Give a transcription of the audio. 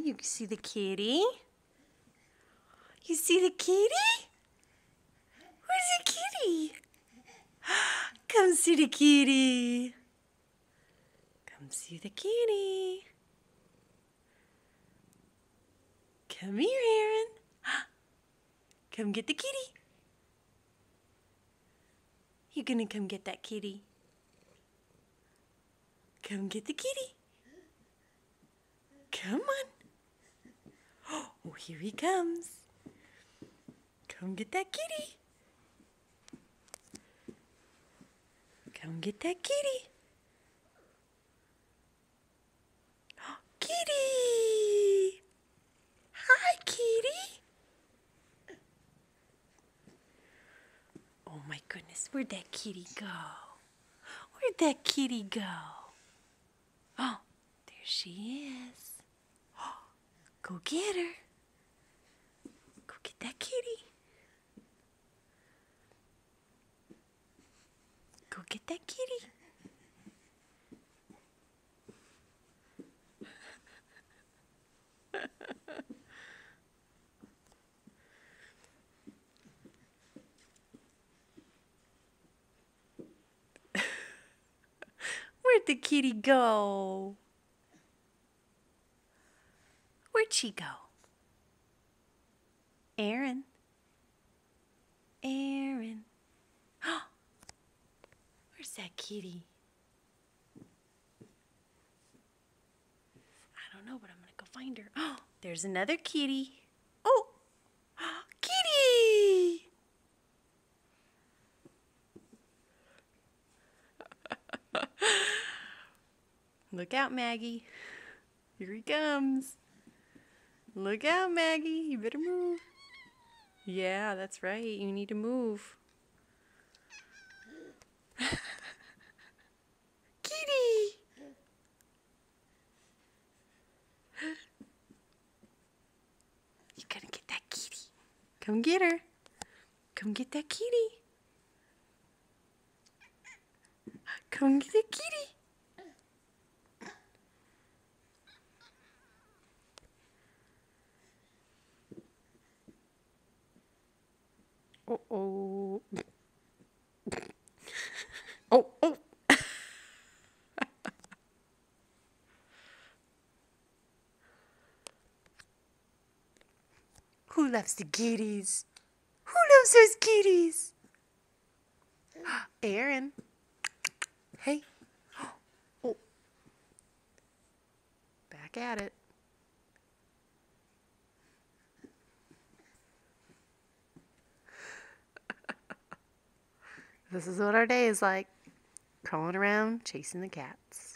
you see the kitty? You see the kitty? Where's the kitty? Come see the kitty. Come see the kitty. Come here, Aaron. Come get the kitty. You gonna come get that kitty? Come get the kitty. Come on. Oh, here he comes. Come get that kitty. Come get that kitty. Kitty! Hi, kitty. Oh my goodness, where'd that kitty go? Where'd that kitty go? Oh, there she is. Oh, go get her. Go get that kitty. Go get that kitty. Where'd the kitty go? Where'd she go? Aaron. Aaron. Where's that kitty? I don't know, but I'm going to go find her. Oh, there's another kitty. Oh, kitty! Look out, Maggie. Here he comes. Look out, Maggie. You better move. Yeah, that's right. You need to move. Kitty! You gotta get that kitty. Come get her. Come get that kitty. Come get the kitty. Uh-oh. Oh, oh. Who loves the kitties? Who loves those kitties? Aaron. Hey. Oh. Back at it. This is what our day is like. Crawling around, chasing the cats.